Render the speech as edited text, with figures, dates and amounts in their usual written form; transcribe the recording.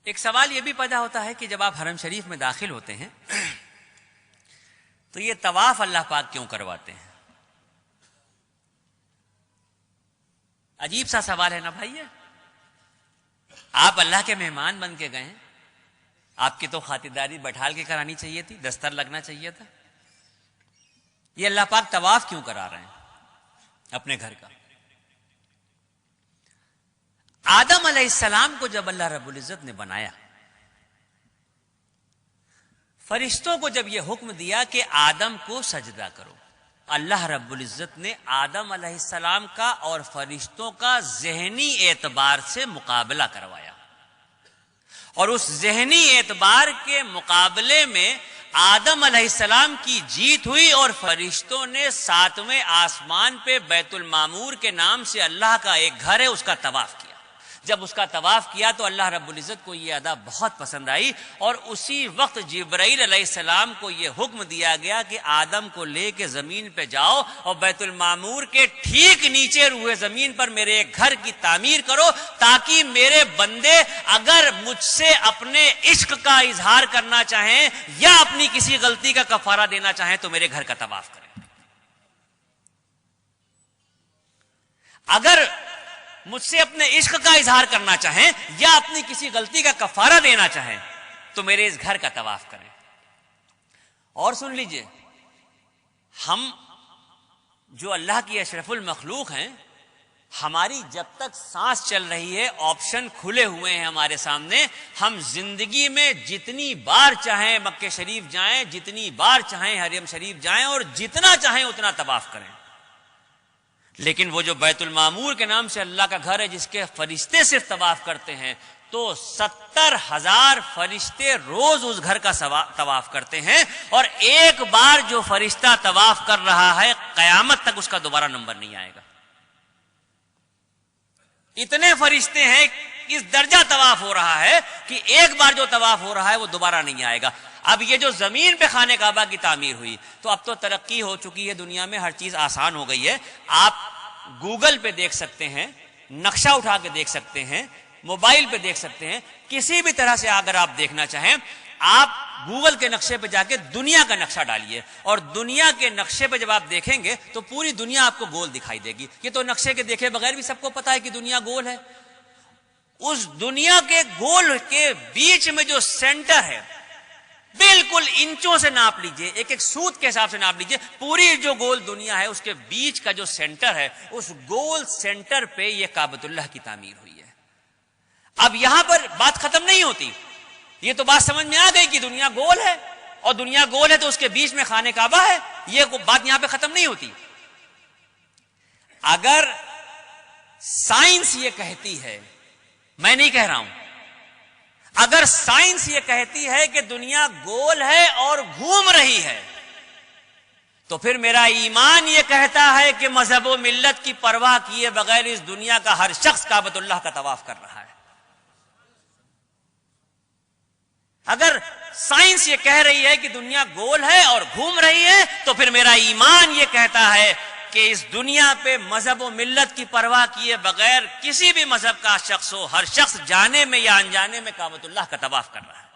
ایک سوال یہ بھی پیدا ہوتا ہے کہ جب آپ حرم شریف میں داخل ہوتے ہیں تو یہ طواف اللہ پاک کیوں کرواتے ہیں؟ عجیب سا سوال ہے نا بھائی. آپ اللہ کے مہمان بن کے گئے ہیں، آپ کی تو خاطرداری بٹھال کے کرانی چاہیے تھی، دستر لگنا چاہیے تھا. یہ اللہ پاک طواف کیوں کرا رہے ہیں اپنے گھر کا؟ آدم علیہ السلام کو جب اللہ رب العزت نے بنایا، فرشتوں کو جب یہ حکم دیا کہ آدم کو سجدہ کرو، اللہ رب العزت نے آدم علیہ السلام کا اور فرشتوں کا ذہنی اعتبار سے مقابلہ کروایا، اور اس ذہنی اعتبار کے مقابلے میں آدم علیہ السلام کی جیت ہوئی، اور فرشتوں نے 7ویں آسمان پہ بیت المعمور کے نام سے اللہ کا ایک گھر ہے اس کا طواف کیا. جب اس کا طواف کیا تو اللہ رب العزت کو یہ ادا بہت پسند آئی، اور اسی وقت جبرائیل علیہ السلام کو یہ حکم دیا گیا کہ آدم کو لے کے زمین پہ جاؤ اور بیت المعمور کے ٹھیک نیچے روئے زمین پر میرے ایک گھر کی تعمیر کرو، تاکہ میرے بندے اگر مجھ سے اپنے عشق کا اظہار کرنا چاہیں یا اپنی کسی غلطی کا کفارہ دینا چاہیں تو میرے گھر کا طواف کریں. اگر مجھ سے اپنے عشق کا اظہار کرنا چاہیں یا اپنی کسی غلطی کا کفارہ دینا چاہیں تو میرے اس گھر کا طواف کریں. اور سن لیجئے، ہم جو اللہ کی اشرف المخلوق ہیں، ہماری جب تک سانس چل رہی ہے آپشن کھلے ہوئے ہیں ہمارے سامنے. ہم زندگی میں جتنی بار چاہیں مکہ شریف جائیں، جتنی بار چاہیں حرم شریف جائیں، اور جتنا چاہیں اتنا طواف کریں. لیکن وہ جو بیت المعمور کے نام سے اللہ کا گھر ہے جس کے فرشتے صرف طواف کرتے ہیں، تو 70,000 فرشتے روز اس گھر کا طواف کرتے ہیں، اور ایک بار جو فرشتہ طواف کر رہا ہے قیامت تک اس کا دوبارہ نمبر نہیں آئے گا. اتنے فرشتے ہیں، اس درجہ طواف ہو رہا ہے کہ ایک بار جو طواف ہو رہا ہے وہ دوبارہ نہیں آئے گا. اب یہ جو زمین پہ خانہ کعبہ کی تعمیر ہوئی، تو اب تو ترقی ہو چکی ہے دنیا میں، ہر چیز آسان ہو گئی ہے. آپ گوگل پہ دیکھ سکتے ہیں، نقشہ اٹھا کے دیکھ سکتے ہیں، موبائل پہ دیکھ سکتے ہیں، کسی بھی طرح سے اگر آپ دیکھنا چاہیں آپ گوگل کے نقشے پہ جا کے دنیا کا نقشہ ڈالیے، اور دنیا کے نقشے پہ جب آپ دیکھیں گے تو پوری دنیا آپ کو گول دکھائی دے گی. یہ تو نقشے کے دیکھے بغیر بھی سب کو پتا ہے کہ دنیا گول ہے. اس دنیا کے گول کے بیچ میں جو سینٹر ہے، بالکل انچوں سے ناپ لیجئے، ایک ایک سوت کے حساب سے ناپ لیجئے، پوری جو گول دنیا ہے اس کے بیچ کا جو سینٹر ہے، اس گول سینٹر پہ یہ کعبۃ اللہ کی تعمیر ہوئی ہے. اب یہاں پر بات ختم نہیں ہوتی، یہ تو بات سمجھ میں آ گئی کہ دنیا گول ہے، اور دنیا گول ہے تو اس کے بیچ میں خانہ کعبہ ہے. یہ بات یہاں پہ ختم نہیں ہوتی. اگر سائنس یہ کہتی ہے، میں نہیں کہہ رہا ہوں، اگر سائنس یہ کہتی ہے کہ دنیا گول ہے اور گھوم رہی ہے، تو پھر میرا ایمان یہ کہتا ہے کہ مذہب و ملت کی پرواہ کیے بغیر اس دنیا کا ہر شخص کعبۃ اللہ کا طواف کر رہا ہے. اگر سائنس یہ کہہ رہی ہے کہ دنیا گول ہے اور گھوم رہی ہے، تو پھر میرا ایمان یہ کہتا ہے کہ اس دنیا پہ مذہب و ملت کی پرواہ کیے بغیر کسی بھی مذہب کا شخص ہو، ہر شخص جانے میں یا انجانے میں کعبۃ اللہ کا طواف کر رہا ہے.